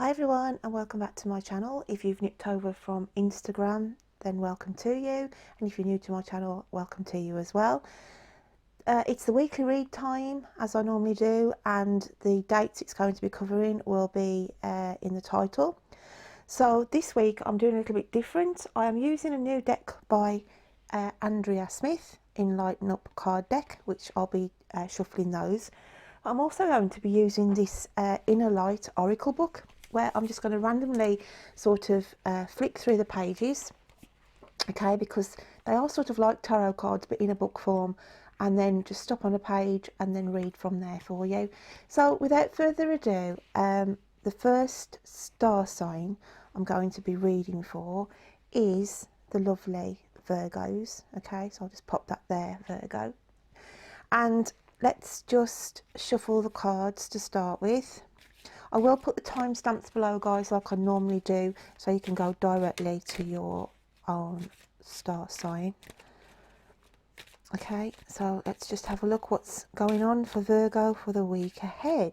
Hi everyone, and welcome back to my channel. If you've nipped over from Instagram, then welcome to you, and if you're new to my channel, welcome to you as well. It's the weekly read time, as I normally do, and the dates it's going to be covering will be in the title. So this week I'm doing a little bit different. I am using a new deck by Andrea Smith, Enlighten Up card deck, which I'll be shuffling those. I'm also going to be using this Inner Light Oracle book, where I'm just going to randomly sort of flick through the pages, okay, because they are sort of like tarot cards but in a book form, and then just stop on a page and then read from there for you. So without further ado, the first star sign I'm going to be reading for is the lovely Virgos, okay, so I'll just pop that there, Virgo, and let's just shuffle the cards to start with. I will put the timestamps below, guys, like I normally do, so you can go directly to your own star sign. Okay, so let's just have a look what's going on for Virgo for the week ahead.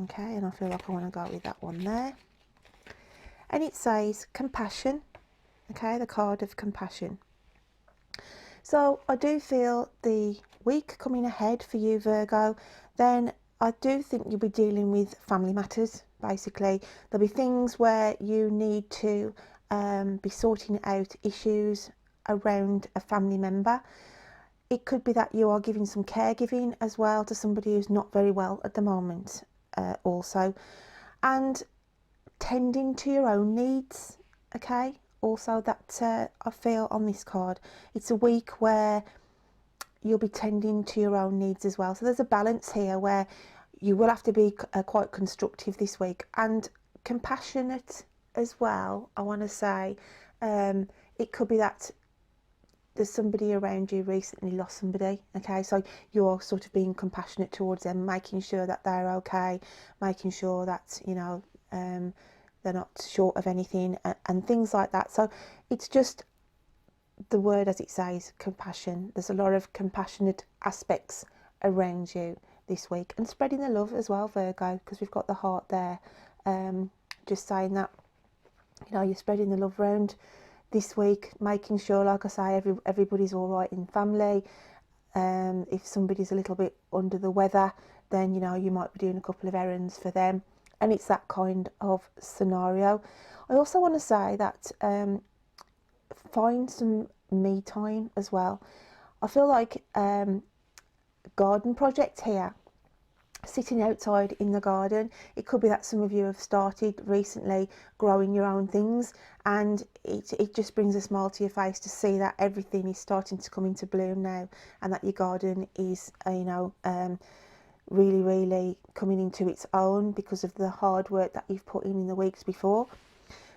Okay, and I feel like I want to go with that one there. And it says compassion, okay, the card of compassion. So I do feel the week coming ahead for you, Virgo, then I do think you'll be dealing with family matters. Basically, there'll be things where you need to be sorting out issues around a family member. It could be that you are giving some caregiving as well to somebody who's not very well at the moment also, and tending to your own needs, okay. Also, that I feel on this card, it's a week where you'll be tending to your own needs as well. So there's a balance here where you will have to be quite constructive this week and compassionate as well. I want to say it could be that there's somebody around you recently lost somebody, okay, so you're sort of being compassionate towards them, making sure that they're okay, making sure that, you know, they're not short of anything and things like that. So it's just the word as it says, compassion. There's a lot of compassionate aspects around you this week, and spreading the love as well, Virgo, because we've got the heart there. Just saying that, you know, you're spreading the love around this week, making sure, like I say, everybody's all right in family. If somebody's a little bit under the weather, then, you know, you might be doing a couple of errands for them, and it's that kind of scenario. I also want to say that find some me time as well. I feel like garden project here, sitting outside in the garden. It could be that some of you have started recently growing your own things, and it just brings a smile to your face to see that everything is starting to come into bloom now, and that your garden is you know, really coming into its own because of the hard work that you've put in the weeks before.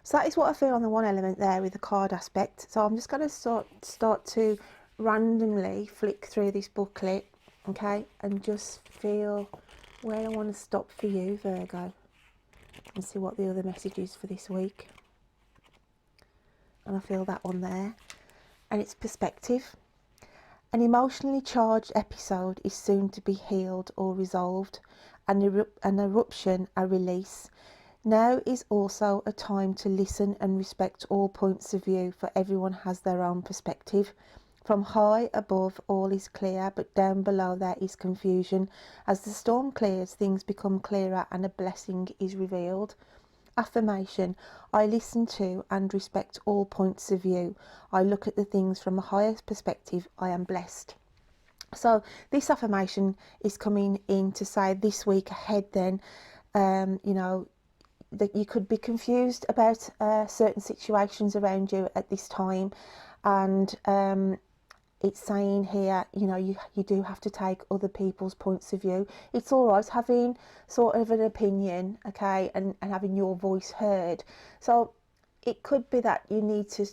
So that is what I feel on the one element there with the card aspect. So I'm just going to start to randomly flick through this booklet, okay, and just feel where I want to stop for you, Virgo, and see what the other message is for this week. And I feel that one there, and it's perspective. An emotionally charged episode is soon to be healed or resolved, an eruption, a release. Now is also a time to listen and respect all points of view, for everyone has their own perspective. From high above all is clear, but down below there is confusion. As the storm clears, things become clearer and a blessing is revealed. Affirmation: I listen to and respect all points of view. I look at the things from a higher perspective. I am blessed. So this affirmation is coming in to say this week ahead then, you know, that you could be confused about certain situations around you at this time, and it's saying here, you know, you do have to take other people's points of view. It's all right having sort of an opinion, okay, and having your voice heard. So it could be that you need to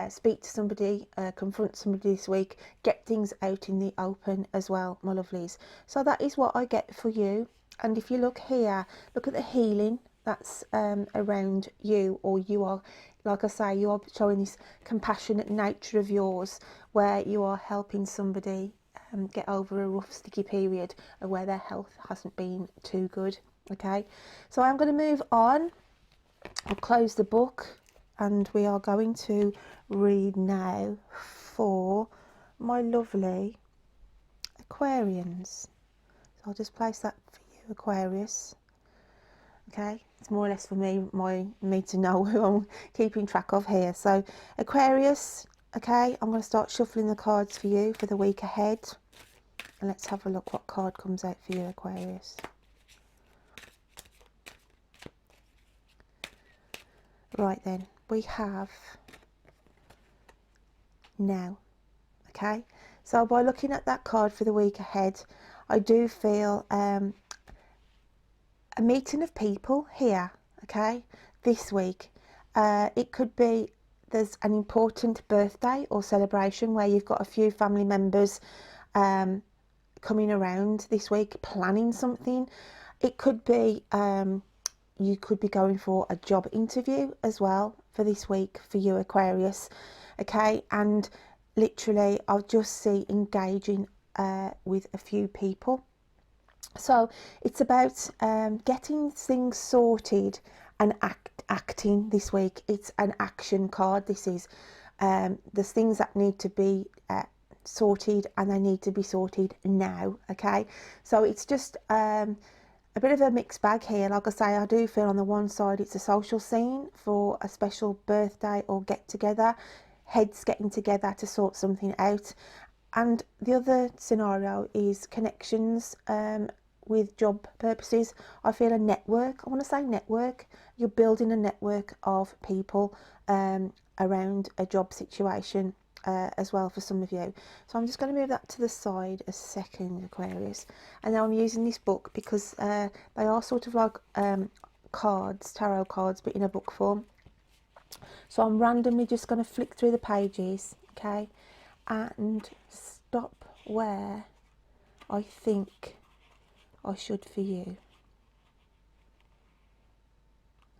speak to somebody, confront somebody this week, get things out in the open as well, my lovelies. So that is what I get for you. And if you look here, look at the healing that's around you, or you are, like I say, you are showing this compassionate nature of yours, where you are helping somebody get over a rough, sticky period, where their health hasn't been too good. Okay, so I'm going to move on. I'll close the book and we are going to read now for my lovely Aquarians. So I'll just place that for you, Aquarius. Okay, it's more or less for me to know who I'm keeping track of here. So Aquarius, okay, I'm going to start shuffling the cards for you for the week ahead. And let's have a look what card comes out for you, Aquarius. Right then, we have now. Okay, so by looking at that card for the week ahead, I do feel a meeting of people here, okay, this week. It could be there's an important birthday or celebration where you've got a few family members coming around this week planning something. It could be you could be going for a job interview as well for this week for you, Aquarius. Okay, and literally I'll just see engaging with a few people. So it's about getting things sorted and acting this week. It's an action card. This is there's things that need to be sorted and they need to be sorted now. Okay, so it's just a bit of a mixed bag here. Like I say, I do feel on the one side it's a social scene for a special birthday or get together, heads getting together to sort something out, and the other scenario is connections with job purposes. I feel a network. I want to say network. You're building a network of people around a job situation as well for some of you. So I'm just going to move that to the side a second, Aquarius. And now I'm using this book because they are sort of like cards, tarot cards, but in a book form. So I'm randomly just going to flick through the pages, okay, and stop where I think I should for you.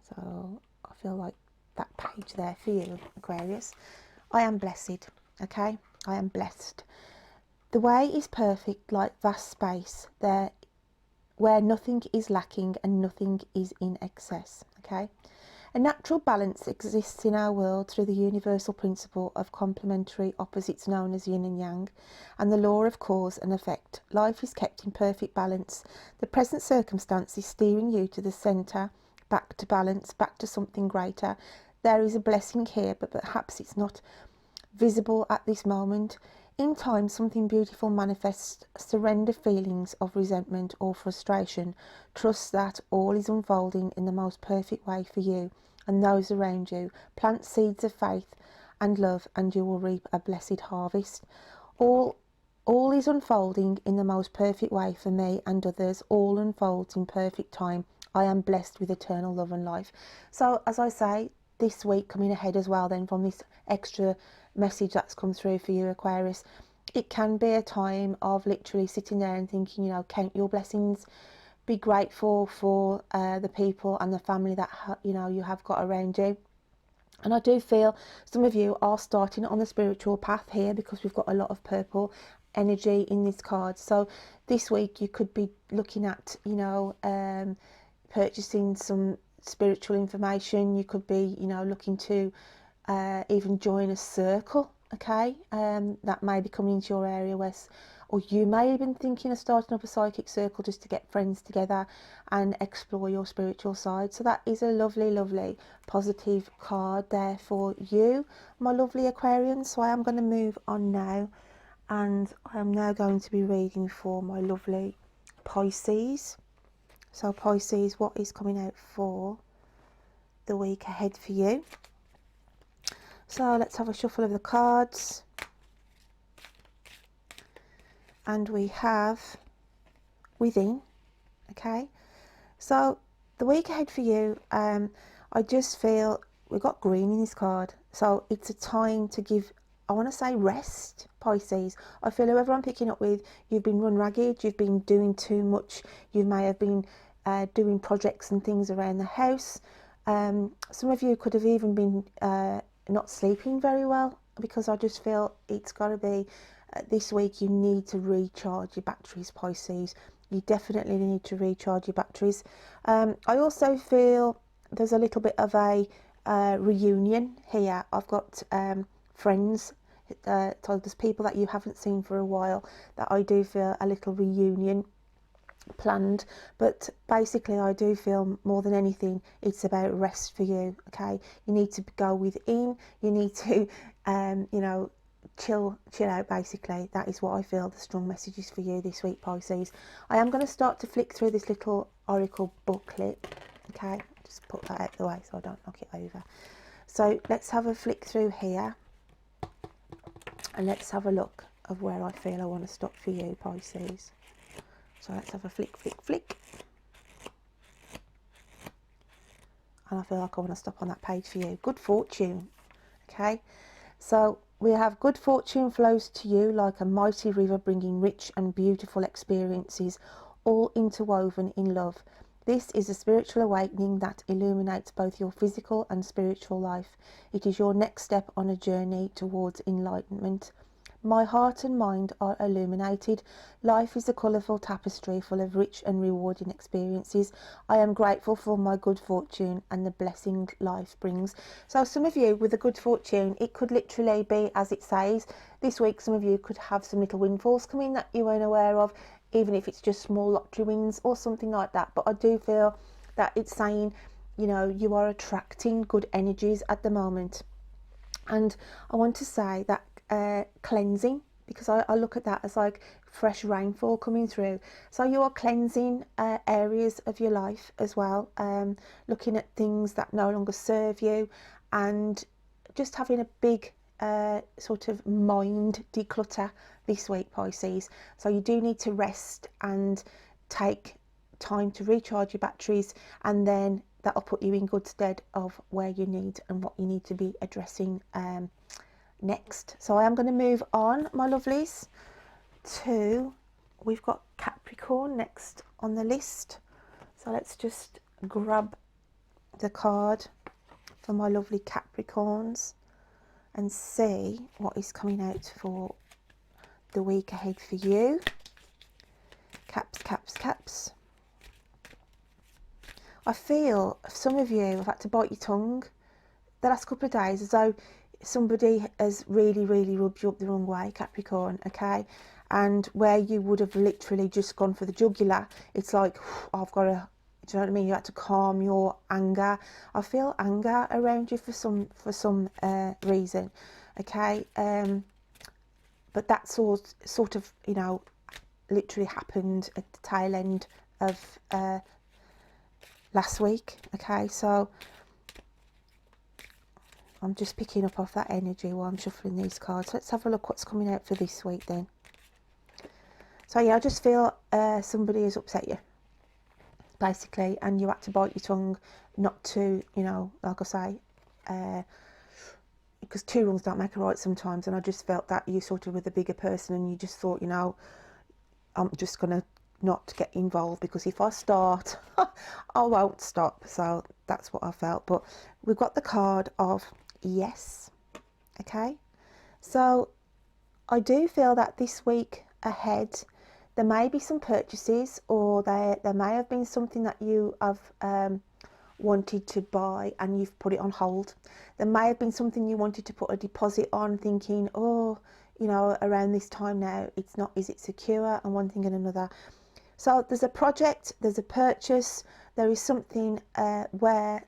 So I feel like that page there for you, Aquarius. I am blessed, okay? I am blessed. The way is perfect, like vast space, there where nothing is lacking and nothing is in excess, okay? A natural balance exists in our world through the universal principle of complementary opposites known as yin and yang, and the law of cause and effect. Life is kept in perfect balance. The present circumstance is steering you to the centre, back to balance, back to something greater. There is a blessing here, but perhaps it's not visible at this moment. In time, something beautiful manifests. Surrender feelings of resentment or frustration. Trust that all is unfolding in the most perfect way for you and those around you. Plant seeds of faith and love, and you will reap a blessed harvest. All is unfolding in the most perfect way for me and others. All unfolds in perfect time. I am blessed with eternal love and life. So, as I say, this week coming ahead as well, then from this extra message that's come through for you, Aquarius, it can be a time of literally sitting there and thinking, you know, count your blessings, be grateful for the people and the family that you know you have got around you. And I do feel some of you are starting on the spiritual path here because we've got a lot of purple energy in this card. So this week you could be looking at, you know, purchasing some spiritual information. You could be, you know, looking to even join a circle, okay, that may be coming into your area, or you may have been thinking of starting up a psychic circle just to get friends together and explore your spiritual side. So that is a lovely, lovely positive card there for you, my lovely Aquarian. So I am going to move on now, and I am now going to be reading for my lovely Pisces. So Pisces, what is coming out for the week ahead for you? So let's have a shuffle of the cards. And we have within, okay? So the week ahead for you, I just feel we've got green in this card. So it's a time to give, I want to say rest, Pisces. I feel whoever I'm picking up with, you've been run ragged, you've been doing too much, you may have been doing projects and things around the house. Some of you could have even been not sleeping very well, because I just feel it's got to be this week you need to recharge your batteries, Pisces. You definitely need to recharge your batteries. I also feel there's a little bit of a reunion here. I've got friends, so there's people that you haven't seen for a while that I do feel a little reunion planned. But basically I do feel more than anything it's about rest for you. Okay, you need to go within, you need to you know, chill out. Basically that is what I feel the strong messages for you this week, Pisces. I am going to start to flick through this little oracle booklet. Okay, just put that out of the way so I don't knock it over. So let's have a flick through here and let's have a look of where I feel I want to stop for you, Pisces. So let's have a flick, flick, flick. And I feel like I want to stop on that page for you. Good fortune. Okay, so we have good fortune flows to you like a mighty river, bringing rich and beautiful experiences, all interwoven in love. This is a spiritual awakening that illuminates both your physical and spiritual life. It is your next step on a journey towards enlightenment. My heart and mind are illuminated. Life is a colourful tapestry full of rich and rewarding experiences. I am grateful for my good fortune and the blessing life brings. So some of you with the good fortune, it could literally be as it says. This week some of you could have some little windfalls come in that you weren't aware of, even if it's just small lottery wins or something like that. But I do feel that it's saying, you know, you are attracting good energies at the moment. And I want to say that cleansing, because I look at that as like fresh rainfall coming through. So you are cleansing areas of your life as well, looking at things that no longer serve you, and just having a big sort of mind declutter this week, Pisces. So you do need to rest and take time to recharge your batteries, and then that'll put you in good stead of where you need and what you need to be addressing next. So I am going to move on, my lovelies, to, we've got Capricorn next on the list. So let's just grab the card for my lovely Capricorns and see what is coming out for the week ahead for you. Caps, caps, caps. I feel some of you have had to bite your tongue the last couple of days, as though somebody has really rubbed you up the wrong way, Capricorn. Okay, and where you would have literally just gone for the jugular, it's like, I've got to, do you know what I mean? You had to calm your anger. I feel anger around you for some reason. Okay, but that sort of, you know, literally happened at the tail end of last week. Okay, so I'm just picking up off that energy while I'm shuffling these cards. Let's have a look what's coming out for this week then. So yeah, I just feel somebody has upset you, basically, and you had to bite your tongue not to, you know, like I say, because two wrongs don't make a right sometimes, and I just felt that you sort of were the bigger person and you just thought, you know, I'm just going to not get involved, because if I start, I won't stop. So that's what I felt. But we've got the card of yes. Okay, so I do feel that this week ahead there may be some purchases, or there may have been something that you have wanted to buy and you've put it on hold. There may have been something you wanted to put a deposit on, thinking, oh, you know, around this time now it's not, is it secure, and one thing and another. So there's a project, there's a purchase, there is something where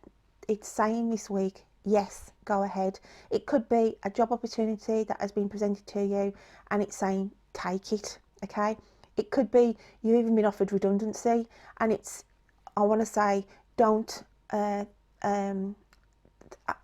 it's saying this week, yes, go ahead. It could be a job opportunity that has been presented to you and it's saying take it. Okay, it could be you've even been offered redundancy, and it's, I want to say, don't you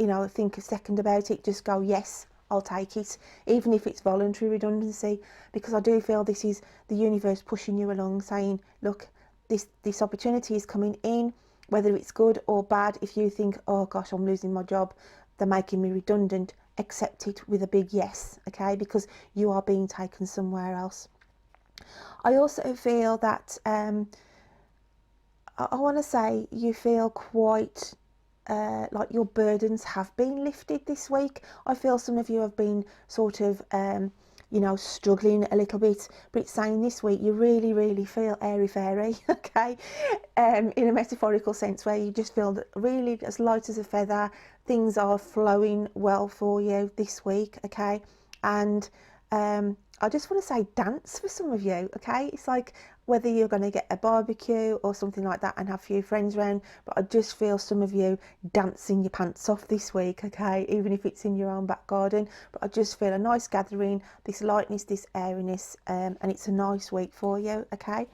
know, think a second about it. Just go, yes, I'll take it, even if it's voluntary redundancy, because I do feel this is the universe pushing you along, saying, look, this opportunity is coming in, whether it's good or bad. If you think, oh gosh, I'm losing my job, they're making me redundant, accept it with a big yes. Okay, because you are being taken somewhere else. I also feel that I want to say you feel quite like your burdens have been lifted this week. I feel some of you have been sort of you know, struggling a little bit, but it's saying this week you really feel airy-fairy, okay, in a metaphorical sense, where you just feel really as light as a feather. Things are flowing well for you this week, okay, and I just want to say dance for some of you, okay. It's like whether you're going to get a barbecue or something like that and have a few friends around, but I just feel some of you dancing your pants off this week, okay, even if it's in your own back garden. But I just feel a nice gathering, this lightness, this airiness, and it's a nice week for you, okay.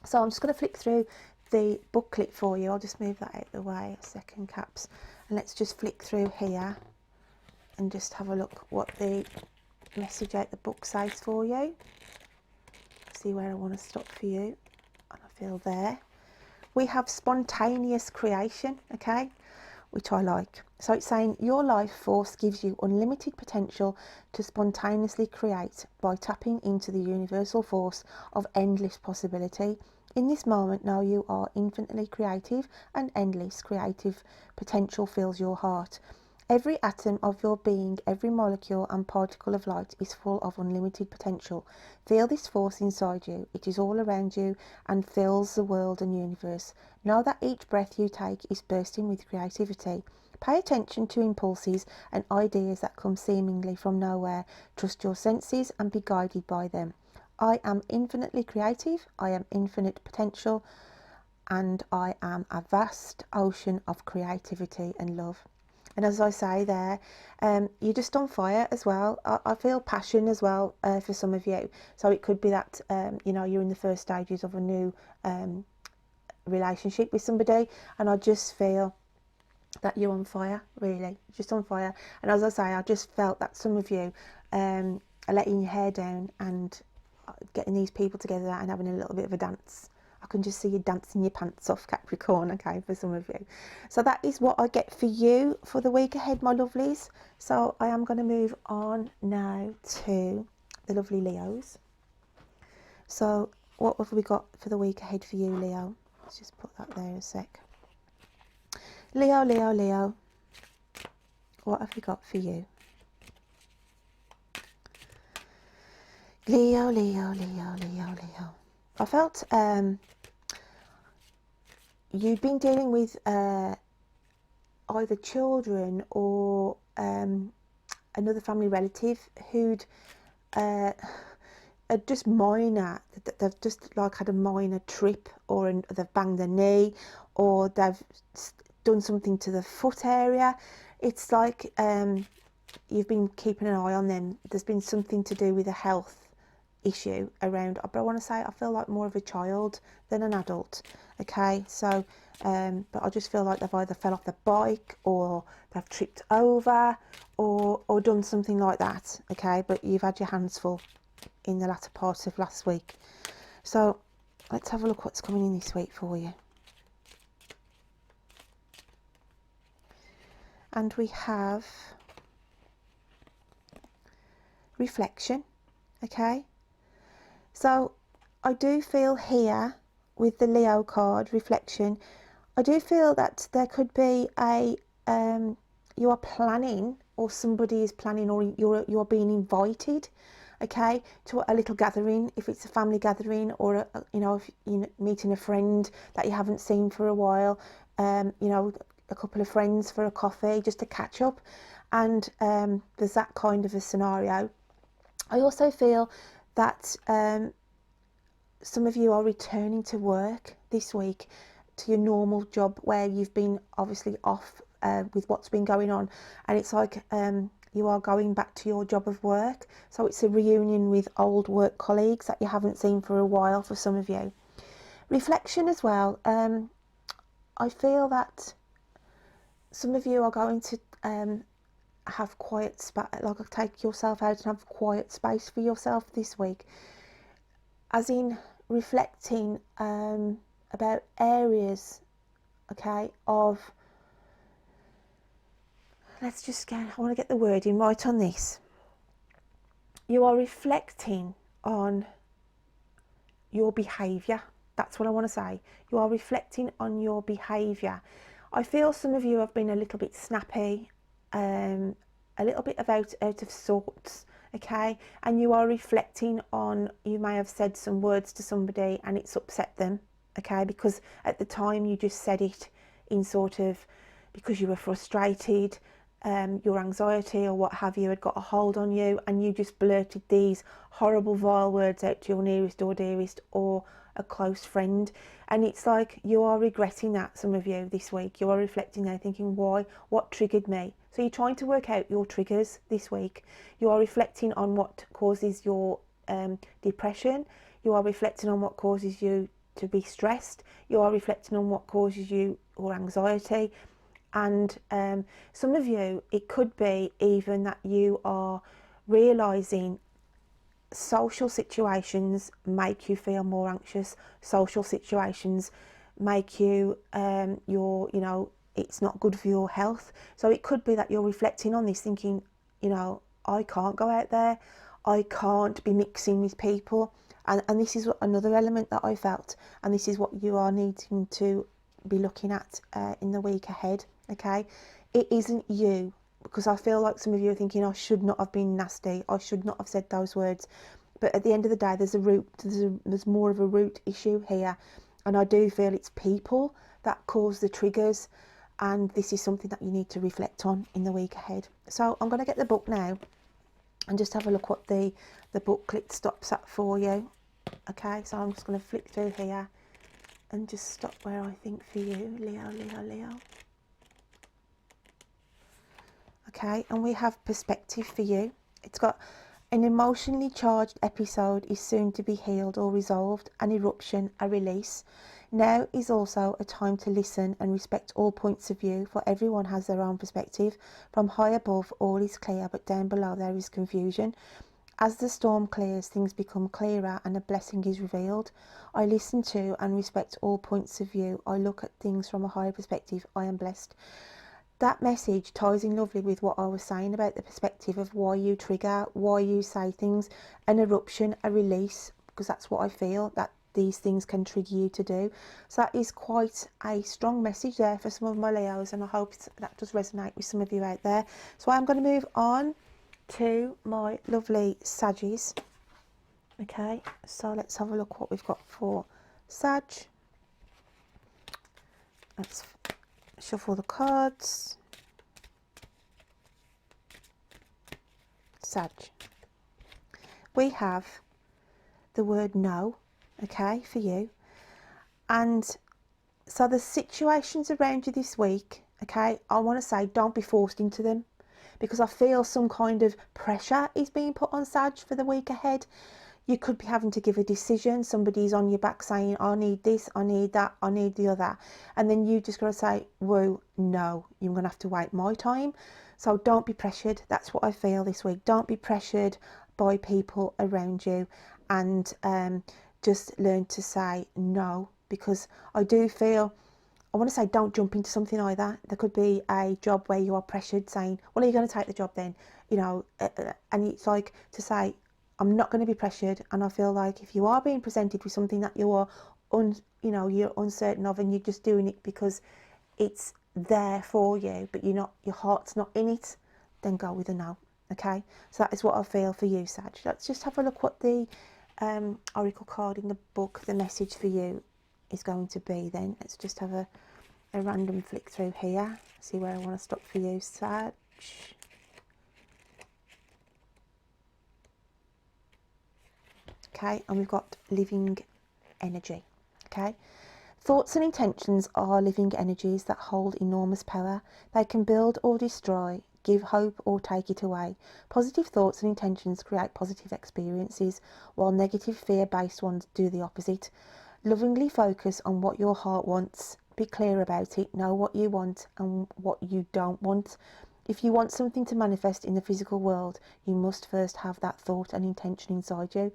So I'm just going to flick through the booklet for you. I'll just move that out of the way a second, Caps, and let's just flick through here and just have a look what the message out the book says for you. See where I want to stop for you, and I feel there we have spontaneous creation, okay, which I like. So it's saying your life force gives you unlimited potential to spontaneously create by tapping into the universal force of endless possibility. In this moment now you are infinitely creative, and endless creative potential fills your heart. Every atom of your being, every molecule and particle of light is full of unlimited potential. Feel this force inside you. It is all around you and fills the world and universe. Know that each breath you take is bursting with creativity. Pay attention to impulses and ideas that come seemingly from nowhere. Trust your senses and be guided by them. I am infinitely creative. I am infinite potential. And I am a vast ocean of creativity and love. And as I say there, you're just on fire as well. I feel passion as well for some of you. So it could be that, you know, you're in the first stages of a new relationship with somebody. And I just feel that you're on fire, really, just on fire. And as I say, I just felt that some of you are letting your hair down and getting these people together and having a little bit of a dance. I can just see you dancing your pants off, Capricorn, okay, for some of you. So that is what I get for you for the week ahead, my lovelies. So I am going to move on now to the lovely Leos. So what have we got for the week ahead for you, Leo? Let's just put that there a sec. Leo, Leo, Leo. What have we got for you? Leo, Leo, Leo, Leo, Leo. I felt you've been dealing with either children or another family relative who'd just minor, they've just like had a minor trip, or they've banged their knee, or they've done something to the foot area. It's like you've been keeping an eye on them. There's been something to do with a health issue around, but I want to say I feel like more of a child than an adult, okay. So but I just feel like they've either fell off the bike, or they've tripped over, or done something like that, okay. But you've had your hands full in the latter part of last week. So let's have a look what's coming in this week for you. And we have reflection, okay. So I do feel here with the Leo card, reflection, I do feel that there could be a you are planning, or somebody is planning, or you're being invited, okay, to a little gathering, if it's a family gathering, or you know, if you're meeting a friend that you haven't seen for a while, you know, a couple of friends for a coffee just to catch up, and there's that kind of a scenario. I also feel that some of you are returning to work this week, to your normal job, where you've been obviously off with what's been going on, and it's like you are going back to your job of work. So it's a reunion with old work colleagues that you haven't seen for a while for some of you. Reflection as well. I feel that some of you are going to have quiet space, like take yourself out and have quiet space for yourself this week, as in reflecting about areas, okay, of, let's just get, I want to get the wording right on this. You are reflecting on your behaviour. That's what I want to say. You are reflecting on your behaviour. I feel some of you have been a little bit snappy, a little bit out of sorts, okay? And you are reflecting on, you may have said some words to somebody and it's upset them, okay? Because at the time you just said it in sort of, because you were frustrated, your anxiety or what have you had got a hold on you, and you just blurted these horrible vile words out to your nearest or dearest or a close friend. And it's like you are regretting that, some of you this week. You are reflecting now, thinking, why? What triggered me? So you're trying to work out your triggers this week. You are reflecting on what causes your depression. You are reflecting on what causes you to be stressed. You are reflecting on what causes you or anxiety. And some of you, it could be even that you are realising social situations make you feel more anxious. Social situations make you, it's not good for your health. So it could be that you're reflecting on this, thinking, I can't go out there. I can't be mixing with people. And this is another element that I felt. And this is what you are needing to be looking at in the week ahead. Okay, it isn't you, because I feel like some of you are thinking, I should not have been nasty, I should not have said those words. But at the end of the day, there's more of a root issue here, and I do feel it's people that cause the triggers, and this is something that you need to reflect on in the week ahead. So I'm going to get the book now and just have a look what the booklet stops at for you. Okay, so I'm just going to flick through here and just stop where I think for you, Leo. Okay, and we have perspective for you. It's got an emotionally charged episode is soon to be healed or resolved, an eruption, a release. Now is also a time to listen and respect all points of view, for everyone has their own perspective. From high above, all is clear, but down below there is confusion. As the storm clears, things become clearer and a blessing is revealed. I listen to and respect all points of view. I look at things from a higher perspective. I am blessed. That message ties in lovely with what I was saying about the perspective of why you trigger, why you say things, an eruption, a release, because that's what I feel that these things can trigger you to do. So that is quite a strong message there for some of my Leos, and I hope that does resonate with some of you out there. So I'm going to move on to my lovely Saggies. Okay, so let's have a look what we've got for Sag. Let's shuffle the cards. Sag. We have the word no, okay, for you. And so the situations around you this week, okay, I want to say don't be forced into them, because I feel some kind of pressure is being put on Sag for the week ahead. You could be having to give a decision. Somebody's on your back saying, I need this, I need that, I need the other. And then you just got to say, whoa, no, you're going to have to wait my time. So don't be pressured. That's what I feel this week. Don't be pressured by people around you, and just learn to say no, because I do feel, I want to say don't jump into something either. There could be a job where you are pressured saying, well, are you going to take the job then? And it's like to say, I'm not going to be pressured. And I feel like if you are being presented with something that you are you're uncertain of, and you're just doing it because it's there for you, but your heart's not in it, then go with a no. Okay, so that is what I feel for you, Sag. Let's just have a look what the oracle card in the book, the message for you, is going to be. Then let's just have a random flick through here, see where I want to stop for you, Sag. Okay, and we've got living energy. Okay, thoughts and intentions are living energies that hold enormous power. They can build or destroy, give hope or take it away. Positive thoughts and intentions create positive experiences, while negative fear-based ones do the opposite. Lovingly focus on what your heart wants. Be clear about it. Know what you want and what you don't want. If you want something to manifest in the physical world, you must first have that thought and intention inside you.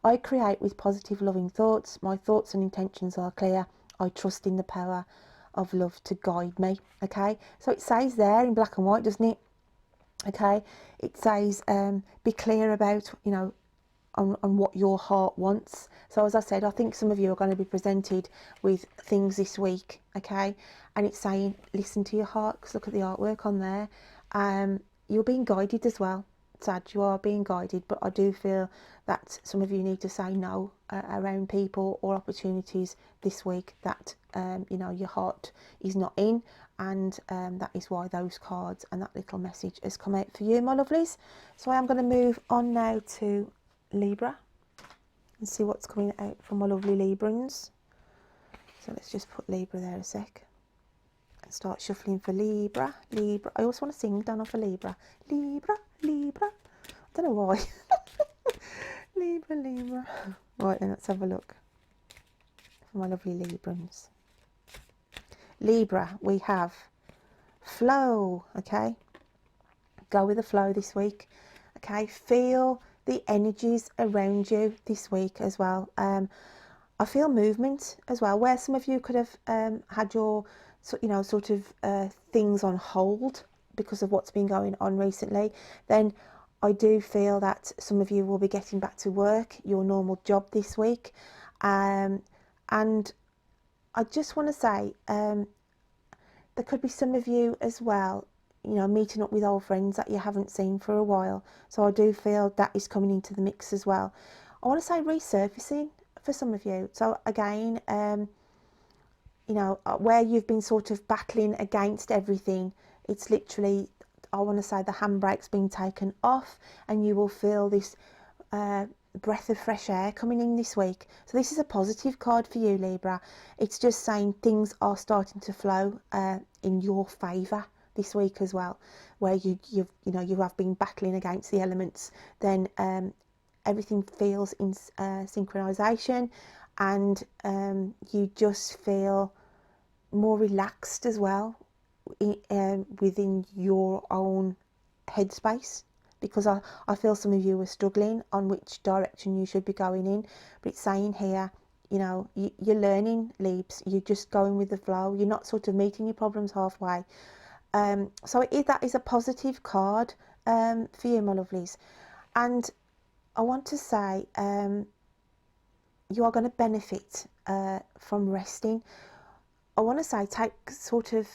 I create with positive, loving thoughts. My thoughts and intentions are clear. I trust in the power of love to guide me. Okay, so it says there in black and white, doesn't it? Okay, it says be clear about, on what your heart wants. So as I said, I think some of you are going to be presented with things this week, okay, and it's saying listen to your heart, because look at the artwork on there. You're being guided as well, Sag, you are being guided, but I do feel that some of you need to say no around people or opportunities this week that you know, your heart is not in, and that is why those cards and that little message has come out for you, my lovelies. So I am going to move on now to Libra and see what's coming out for my lovely Librans. So let's just put Libra there a sec and start shuffling for Libra. Libra. I always want to sing, don't I, for Libra. Libra, Libra. I don't know why. Libra, Libra. Right then, let's have a look for my lovely Librans. Libra, we have flow, okay? Go with the flow this week, okay? Feel the energies around you this week as well. I feel movement as well, where some of you could have had your, you know, sort of things on hold because of what's been going on recently. Then I do feel that some of you will be getting back to work, your normal job this week. And I just want to say, there could be some of you as well, you know, meeting up with old friends that you haven't seen for a while. So I do feel that is coming into the mix as well. I want to say resurfacing for some of you. So again, you know, where you've been sort of battling against everything, it's literally, I want to say, the handbrake's been taken off, and you will feel this breath of fresh air coming in this week. So this is a positive card for you, Libra. It's just saying things are starting to flow in your favour this week as well, where you have been battling against the elements. Then everything feels in synchronization, and you just feel more relaxed as well within your own headspace, because I feel some of you are struggling on which direction you should be going in. But it's saying here, you know, you're learning, Leaps. You're just going with the flow. You're not sort of meeting your problems halfway. So that is a positive card for you, my lovelies. And I want to say you are going to benefit from resting. I want to say take sort of,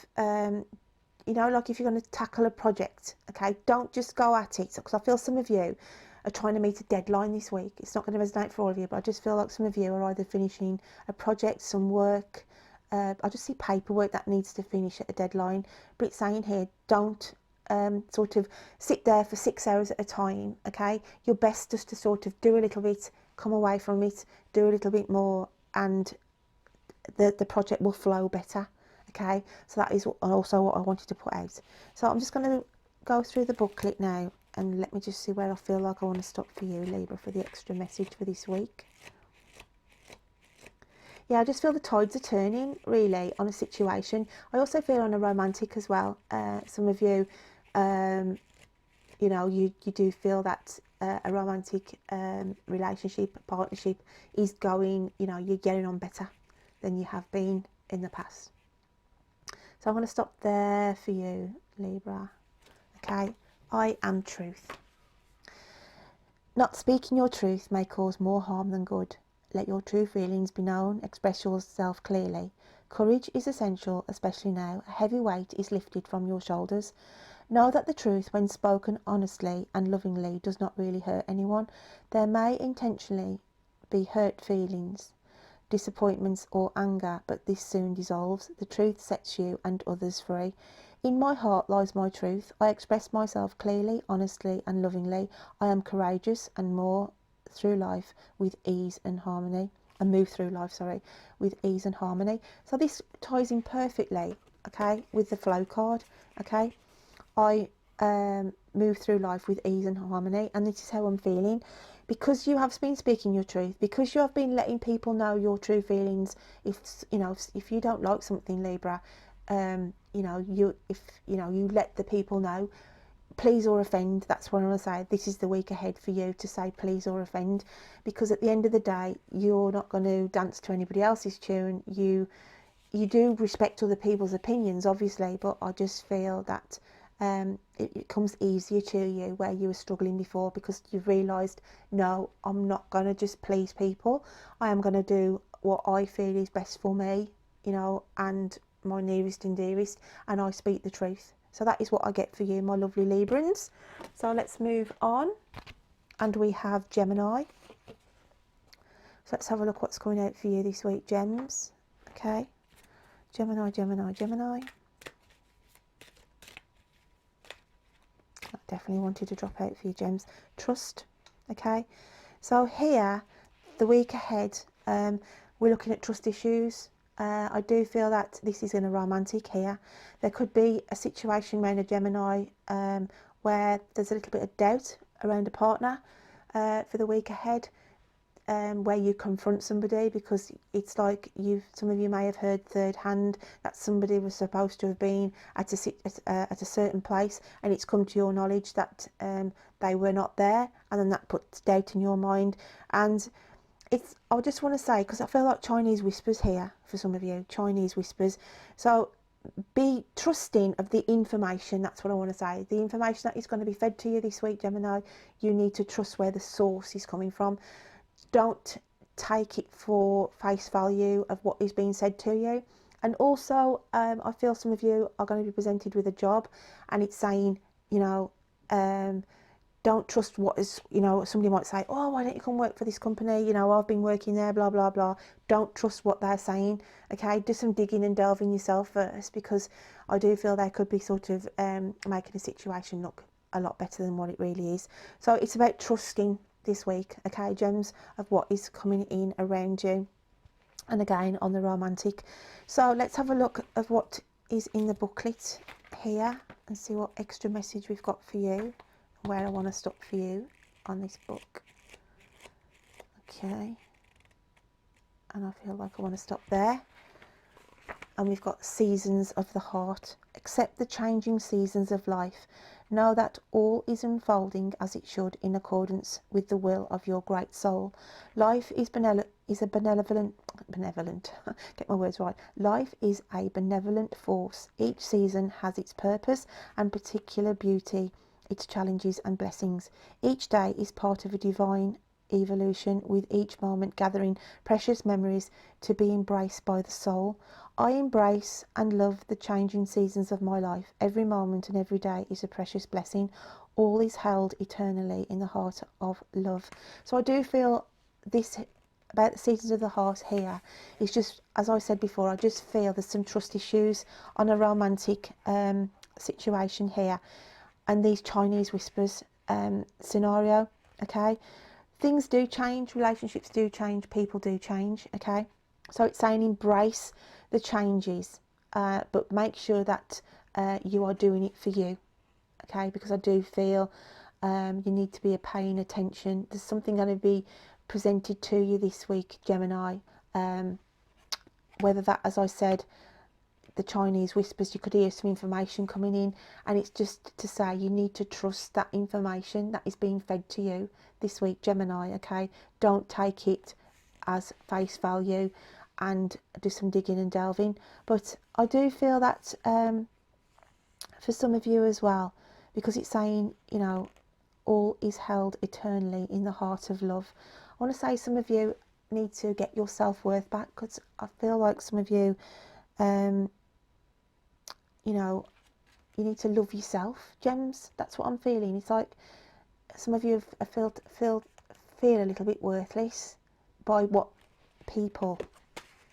you know, like if you're going to tackle a project, okay, don't just go at it. Because I feel some of you are trying to meet a deadline this week. It's not going to resonate for all of you, but I just feel like some of you are either finishing a project, some work. I just see paperwork that needs to finish at a deadline. But it's saying here, don't sort of sit there for 6 hours at a time, okay? Your best just to sort of do a little bit, come away from it, do a little bit more, and the project will flow better, okay? So that is also what I wanted to put out. So I'm just going to go through the booklet now, and let me just see where I feel like I want to stop for you, Libra, for the extra message for this week. Yeah, I just feel the tides are turning, really, on a situation. I also feel on a romantic as well. Some of you, you know, you do feel that a romantic relationship, partnership is going, you know, you're getting on better than you have been in the past. So I'm going to stop there for you, Libra. Okay, I am truth. Not speaking your truth may cause more harm than good. Let your true feelings be known, express yourself clearly. Courage is essential, especially now. A heavy weight is lifted from your shoulders. Know that the truth, when spoken honestly and lovingly, does not really hurt anyone. There may intentionally be hurt feelings, disappointments or anger, but this soon dissolves. The truth sets you and others free. In my heart lies my truth. I express myself clearly, honestly and lovingly. I am courageous and more through life with ease and harmony. And move through life, sorry, with ease and harmony. So this ties in perfectly, okay, with the flow card, okay. I move through life with ease and harmony, and this is how I'm feeling. Because you have been speaking your truth, because you have been letting people know your true feelings. If you don't like something, Libra, if you let the people know, please or offend. That's what I want to say. This is the week ahead for you to say please or offend, because at the end of the day, you're not going to dance to anybody else's tune. You do respect other people's opinions, obviously, but I just feel that it comes easier to you where you were struggling before, because you've realised, no, I'm not going to just please people. I am going to do what I feel is best for me, you know, and my nearest and dearest, and I speak the truth, So that is what I get for you, my lovely Librans. So let's move on, and we have Gemini. So let's have a look what's coming out for you this week, Gems. Okay, Gemini, Gemini, Gemini. I definitely wanted to drop out for you, Gems. Trust. Okay, so here, the week ahead, we're looking at trust issues. I do feel that this is in a romantic here. There could be a situation around a Gemini where there's a little bit of doubt around a partner for the week ahead, where you confront somebody, because it's like some of you may have heard third hand that somebody was supposed to have been at a certain place, and it's come to your knowledge that they were not there, and then that puts doubt in your mind. And I just want to say, because I feel like Chinese whispers here for some of you, Chinese whispers. So be trusting of the information. That's what I want to say. The information that is going to be fed to you this week, Gemini, you need to trust where the source is coming from. Don't take it for face value of what is being said to you. And also, I feel some of you are going to be presented with a job, and it's saying, you know, don't trust what is, you know, somebody might say, oh, why don't you come work for this company? You know, I've been working there, blah, blah, blah. Don't trust what they're saying, okay? Do some digging and delving yourself first, because I do feel they could be sort of making a situation look a lot better than what it really is. So it's about trusting this week, okay, Gems, of what is coming in around you. And again, on the romantic. So let's have a look at what is in the booklet here and see what extra message we've got for you, where I want to stop for you on this book. Okay, and I feel like I want to stop there. And we've got seasons of the heart. Accept the changing seasons of life. Know that all is unfolding as it should, in accordance with the will of your great soul. Life is a benevolent get my words right. Life is a benevolent force. Each season has its purpose and particular beauty, its challenges and blessings. Each day is part of a divine evolution, with each moment gathering precious memories to be embraced by the soul. I embrace and love the changing seasons of my life. Every moment and every day is a precious blessing. All is held eternally in the heart of love. So I do feel this about the seasons of the heart here is just, as I said before, I just feel there's some trust issues on a romantic situation here, and these Chinese whispers scenario, okay? Things do change, relationships do change, people do change, okay? So it's saying embrace the changes, but make sure that you are doing it for you, okay? Because I do feel you need to be paying attention. There's something going to be presented to you this week, Gemini, whether that, as I said, the Chinese whispers, you could hear some information coming in, and it's just to say you need to trust that information that is being fed to you this week, Gemini, okay? Don't take it as face value, and do some digging and delving. But I do feel that for some of you as well, because it's saying, you know, all is held eternally in the heart of love. I want to say some of you need to get your self-worth back, because I feel like some of you you know, you need to love yourself, Gems. That's what I'm feeling. It's like some of you feel a little bit worthless by what people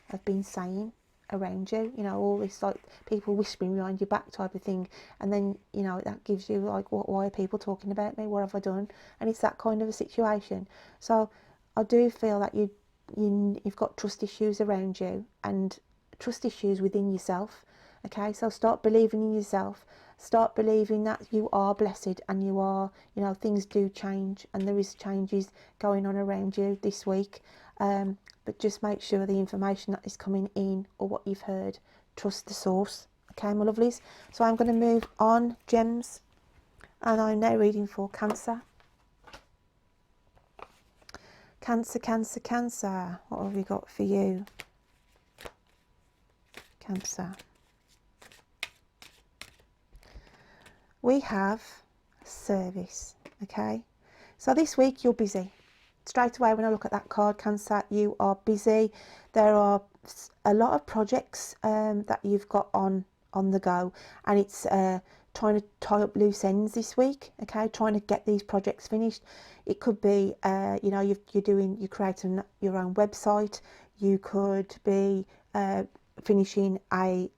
have been saying around you. You know, all this like people whispering behind your back type of thing, and then, you know, that gives you like, why are people talking about me? What have I done? And it's that kind of a situation. So I do feel that you've got trust issues around you, and trust issues within yourself. Okay, so start believing in yourself. Start believing that you are blessed, and you are, you know, things do change, and there is changes going on around you this week. But just make sure the information that is coming in, or what you've heard, trust the source. Okay, my lovelies. So I'm going to move on, Gems, and I'm now reading for Cancer. Cancer, Cancer, Cancer. What have we got for you, Cancer? We have service, okay? So this week you're busy. Straight away when I look at that card, Cancer, you are busy. There are a lot of projects that you've got on the go, and it's trying to tie up loose ends this week, okay, trying to get these projects finished. It could be, you know, you're creating your own website. You could be finishing a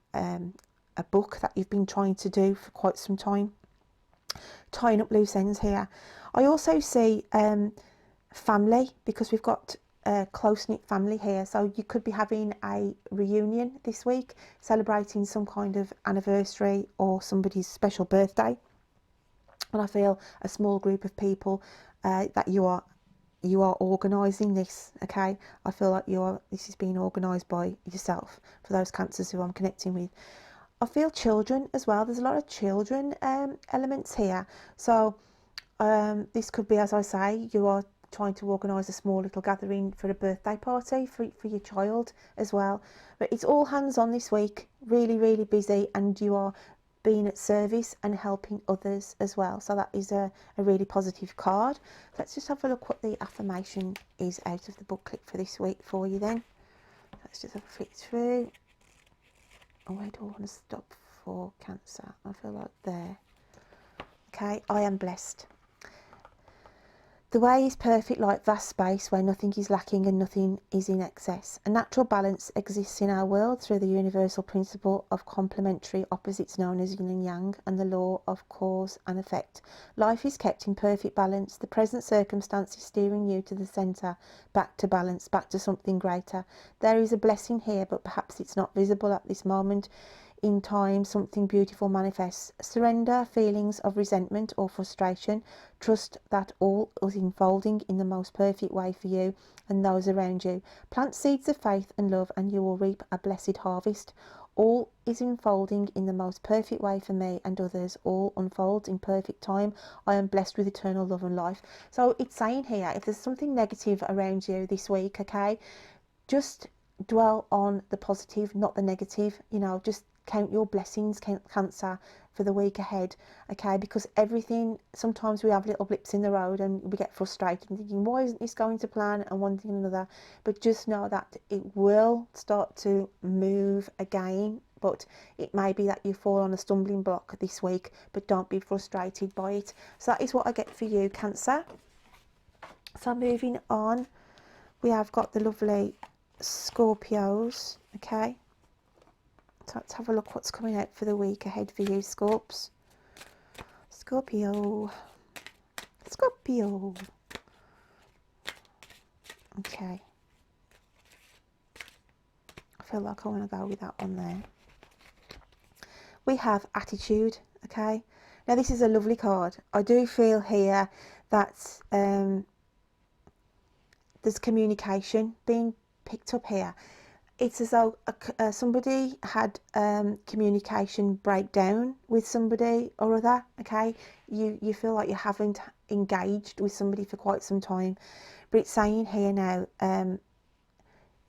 book that you've been trying to do for quite some time. Tying up loose ends here. I also see family, because we've got a close-knit family here, so you could be having a reunion this week, celebrating some kind of anniversary or somebody's special birthday. And I feel a small group of people that you are organising this, okay? I feel like this is being organised by yourself, for those Cancers who I'm connecting with. I feel children as well. There's a lot of children elements here. So this could be, as I say, you are trying to organise a small little gathering for a birthday party for your child as well. But it's all hands on this week, really, really busy, and you are being at service and helping others as well. So that is a really positive card. Let's just have a look what the affirmation is out of the booklet for this week for you then. Let's just have a flick through. Oh, where do I want to stop for Cancer? I feel like there. Okay, I am blessed. The way is perfect, like vast space where nothing is lacking and nothing is in excess. A natural balance exists in our world through the universal principle of complementary opposites known as yin and yang, and the law of cause and effect. Life is kept in perfect balance. The present circumstance is steering you to the centre, back to balance, back to something greater. There is a blessing here, but perhaps it's not visible at this moment. In time, something beautiful manifests. Surrender feelings of resentment or frustration. Trust that all is unfolding in the most perfect way for you and those around you. Plant seeds of faith and love, and you will reap a blessed harvest. All is unfolding in the most perfect way for me and others. All unfolds in perfect time. I am blessed with eternal love and life. So it's saying here, if there's something negative around you this week, okay, just dwell on the positive, not the negative. You know, just count your blessings, Cancer, for the week ahead, okay? Because everything, sometimes we have little blips in the road and we get frustrated and thinking, why isn't this going to plan, and one thing and another. But just know that it will start to move again, but it may be that you fall on a stumbling block this week, but don't be frustrated by it. So that is what I get for you, Cancer. So moving on, we have got the lovely Scorpios, okay? So let's have a look what's coming out for the week ahead for you, Scorps. Scorpio. Scorpio. Okay. I feel like I want to go with that one there. We have attitude, okay? Now this is a lovely card. I do feel here that there's communication being picked up here. It's as though somebody had communication breakdown with somebody or other, okay? You feel like you haven't engaged with somebody for quite some time. But it's saying here now,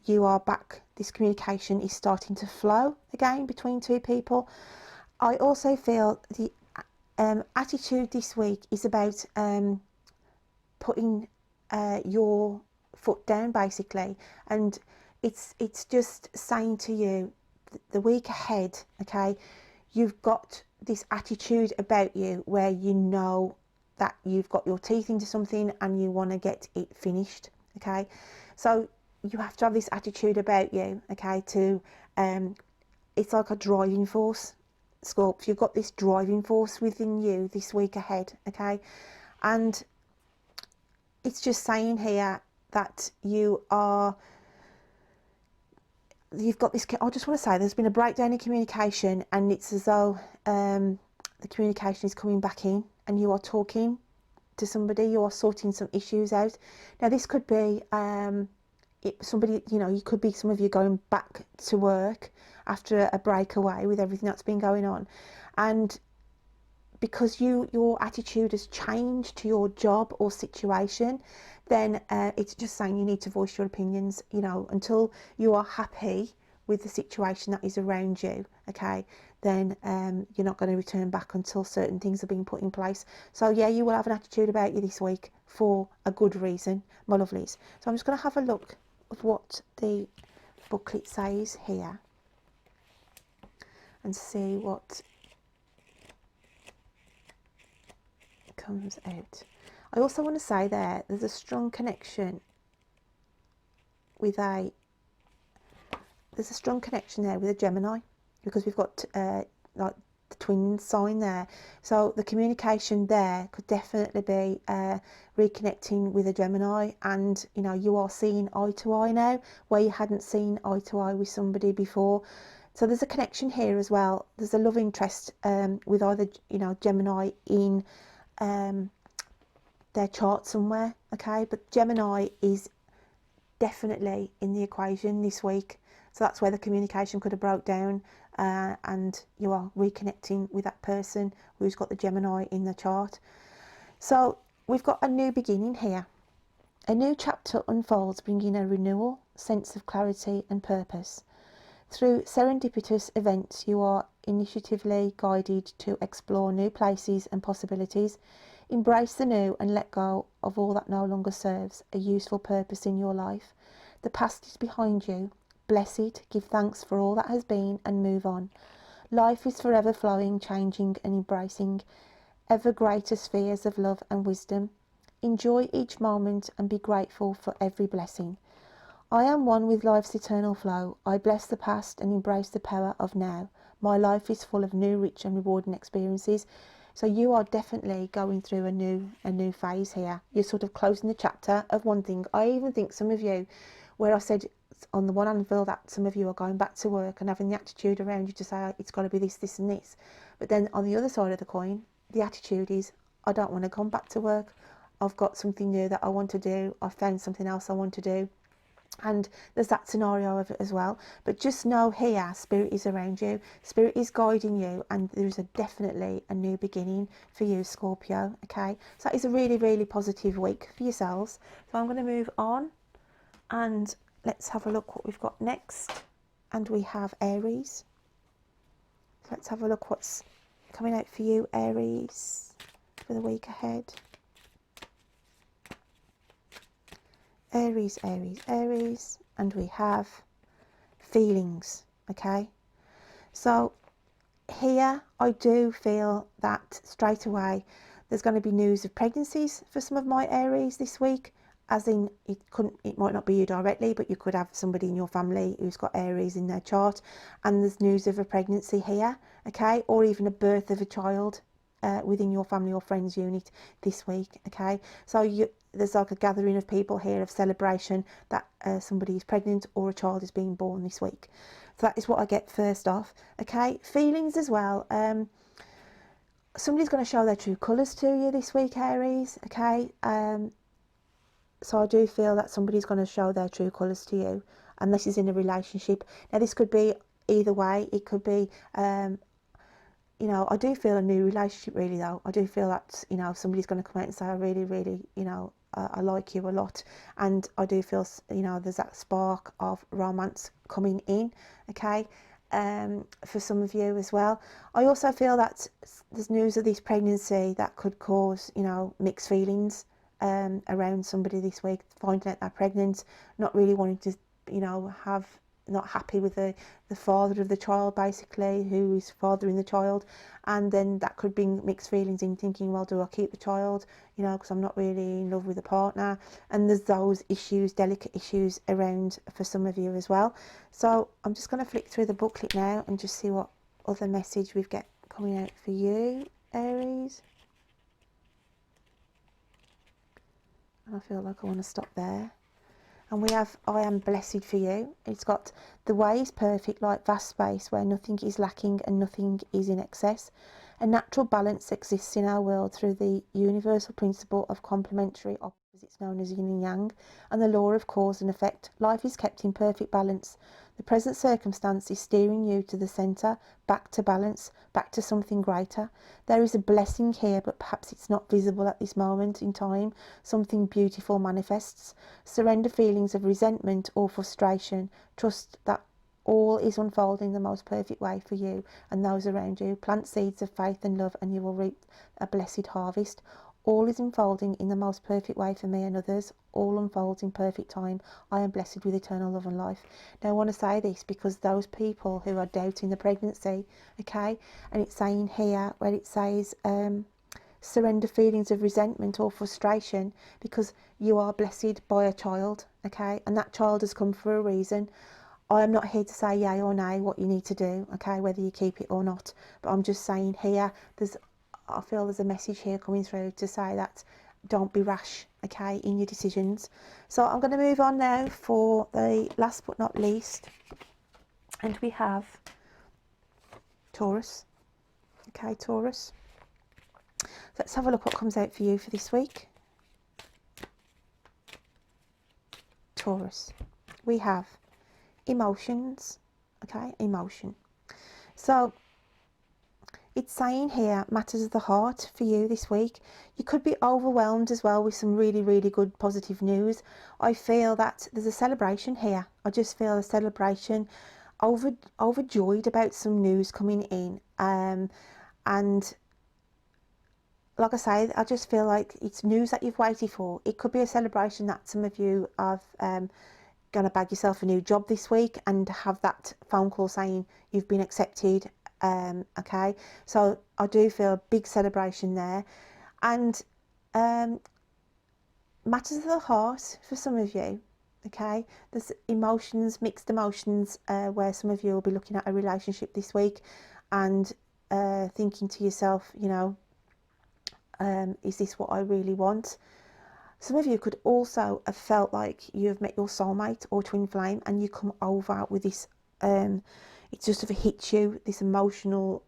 you are back. This communication is starting to flow again between two people. I also feel the attitude this week is about putting your foot down, basically. And it's just saying to you, the week ahead, okay, you've got this attitude about you where you know that you've got your teeth into something and you want to get it finished, okay? So you have to have this attitude about you, okay, to it's like a driving force, Scorp. You've got this driving force within you this week ahead, okay? And it's just saying here that you've got this, I just want to say there's been a breakdown in communication, and it's as though the communication is coming back in and you are talking to somebody, you are sorting some issues out. Now this could be somebody, you know, you could be some of you going back to work after a breakaway with everything that's been going on, and because your attitude has changed to your job or situation, then it's just saying you need to voice your opinions, you know, until you are happy with the situation that is around you, okay? Then you're not going to return back until certain things are being put in place. So yeah, you will have an attitude about you this week for a good reason, my lovelies. So I'm just going to have a look at what the booklet says here and see what comes out. I also want to say there's a strong connection with there's a strong connection there with a Gemini, because we've got like the twin sign there. So the communication there could definitely be reconnecting with a Gemini, and you know, you are seeing eye to eye now where you hadn't seen eye to eye with somebody before. So there's a connection here as well. There's a love interest with either, you know, Gemini in their chart somewhere, okay? But Gemini is definitely in the equation this week. So that's where the communication could have broke down, and you are reconnecting with that person who's got the Gemini in the chart. So we've got a new beginning here. A new chapter unfolds, bringing a renewal, sense of clarity and purpose. Through serendipitous events, you are initiatively guided to explore new places and possibilities. Embrace the new and let go of all that no longer serves a useful purpose in your life. The past is behind you. Bless it, give thanks for all that has been, and move on. Life is forever flowing, changing and embracing ever greater spheres of love and wisdom. Enjoy each moment and be grateful for every blessing. I am one with life's eternal flow. I bless the past and embrace the power of now. My life is full of new, rich and rewarding experiences. So you are definitely going through a new phase here. You're sort of closing the chapter of one thing. I even think some of you, where I said on the one hand, feel that some of you are going back to work and having the attitude around you to say, oh, it's got to be this, this and this. But then on the other side of the coin, the attitude is, I don't want to come back to work. I've got something new that I want to do. I've found something else I want to do. And there's that scenario of it as well. But just know here, Spirit is around you. Spirit is guiding you, and there's definitely a new beginning for you, Scorpio. Okay, so that is a really, really positive week for yourselves. So I'm going to move on, and let's have a look what we've got next. And we have Aries. So let's have a look what's coming out for you, Aries, for the week ahead. Aries, Aries, Aries, and we have feelings, okay? So here I do feel that straight away there's going to be news of pregnancies for some of my Aries this week, as in it might not be you directly, but you could have somebody in your family who's got Aries in their chart, and there's news of a pregnancy here, okay? Or even a birth of a child within your family or friends unit this week, okay? So there's like a gathering of people here of celebration that somebody is pregnant or a child is being born this week. So that is what I get first off, okay? Feelings as well. Somebody's going to show their true colours to you this week, Aries, okay? So I do feel that somebody's going to show their true colours to you, and this is in a relationship. Now this could be either way. It could be you know, I do feel a new relationship really though. I do feel that, you know, somebody's going to come out and say, I really, really, you know, I like you a lot. And I do feel, you know, there's that spark of romance coming in, okay, for some of you as well. I also feel that there's news of this pregnancy that could cause, you know, mixed feelings around somebody this week, finding out they're pregnant, not really wanting to, you know, not happy with the father of the child, basically, who is fathering the child, and then that could bring mixed feelings in, thinking, well, do I keep the child, you know, because I'm not really in love with the partner. And there's those issues, delicate issues around for some of you as well. So I'm just going to flick through the booklet now and just see what other message we've got coming out for you, Aries. And I feel like I want to stop there. And we have, I am blessed for you. It's got, the way is perfect, like vast space where nothing is lacking and nothing is in excess. A natural balance exists in our world through the universal principle of complementary opposites known as yin and yang, and the law of cause and effect. Life is kept in perfect balance. The present circumstance is steering you to the centre, back to balance, back to something greater. There is a blessing here, but perhaps it's not visible at this moment in time. Something beautiful manifests. Surrender feelings of resentment or frustration. Trust that all is unfolding in the most perfect way for you and those around you. Plant seeds of faith and love, and you will reap a blessed harvest. All is unfolding in the most perfect way for me and others. All unfolds in perfect time. I am blessed with eternal love and life. Now I want to say this because those people who are doubting the pregnancy, okay, and it's saying here where it says surrender feelings of resentment or frustration, because you are blessed by a child, okay, and that child has come for a reason. I am not here to say yay or nay what you need to do, okay, whether you keep it or not, but I'm just saying here, I feel there's a message here coming through to say that don't be rash, okay, in your decisions. So I'm going to move on now for the last but not least, and we have Taurus. Okay, Taurus. Let's have a look what comes out for you for this week. Taurus. We have emotions, okay, emotion. So it's saying here, matters of the heart for you this week. You could be overwhelmed as well with some really, really good positive news. I feel that there's a celebration here. I just feel a celebration, overjoyed about some news coming in. And like I say, I just feel like it's news that you've waited for. It could be a celebration that some of you are going to bag yourself a new job this week and have that phone call saying you've been accepted. Okay, so I do feel a big celebration there. And matters of the heart for some of you. Okay, there's emotions, mixed emotions, where some of you will be looking at a relationship this week and thinking to yourself, you know, is this what I really want? Some of you could also have felt like you've met your soulmate or twin flame, and you come over with this, it just sort of hits you, this emotional,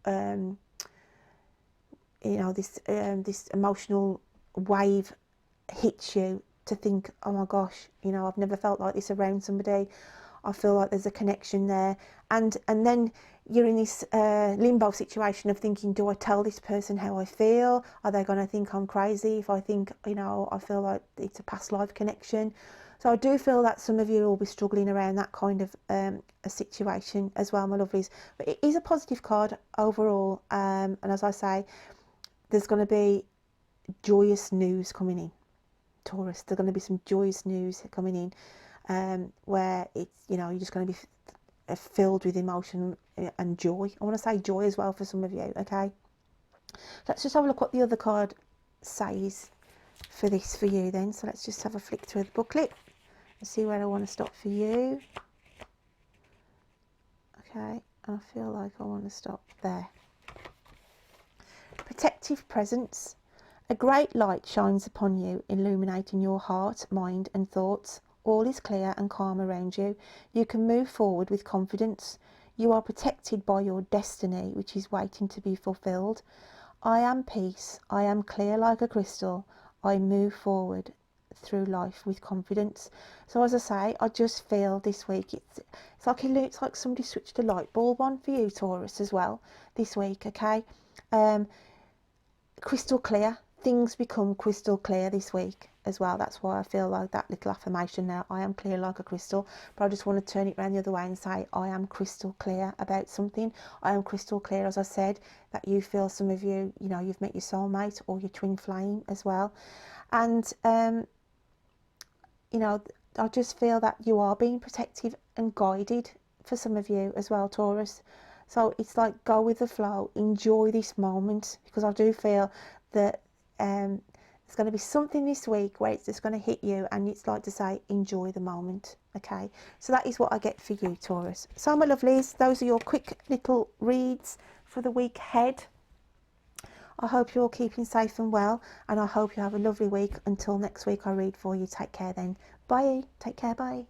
you know, this emotional wave hits you to think, oh my gosh, you know, I've never felt like this around somebody. I feel like there's a connection there, and then you're in this limbo situation of thinking, do I tell this person how I feel? Are they going to think I'm crazy if I think, you know, I feel like it's a past life connection? So I do feel that some of you will be struggling around that kind of a situation as well, my lovelies. But it is a positive card overall, and as I say, there's going to be joyous news coming in, Taurus. There's going to be some joyous news coming in, where it's, you know, you're just going to be filled with emotion and joy. I want to say joy as well for some of you, okay? Let's just have a look what the other card says for this for you then. So let's just have a flick through the booklet and see where I want to stop for you. Okay, I feel like I want to stop there. Protective presence. A great light shines upon you, illuminating your heart, mind and thoughts. All is clear and calm around you. You can move forward with confidence. You are protected by your destiny, which is waiting to be fulfilled. I am peace. I am clear like a crystal. I move forward through life with confidence. So as I say, I just feel this week it's like somebody switched a light bulb on for you, Taurus, as well this week, okay? Crystal clear. Things become crystal clear this week as well. That's why I feel like that little affirmation now, I am clear like a crystal. But I just want to turn it around the other way and say, I am crystal clear about something. I am crystal clear, as I said, that you feel, some of you, you know, you've met your soulmate or your twin flame as well. And, you know, I just feel that you are being protective and guided for some of you as well, Taurus. So it's like, go with the flow, enjoy this moment, because I do feel that there's going to be something this week where it's just going to hit you, and it's like to say, enjoy the moment. Okay, so that is what I get for you, Taurus. So my lovelies, those are your quick little reads for the week ahead. I hope you're all keeping safe and well, and I hope you have a lovely week. Until next week I read for you. Take care then. Bye. Take care. Bye.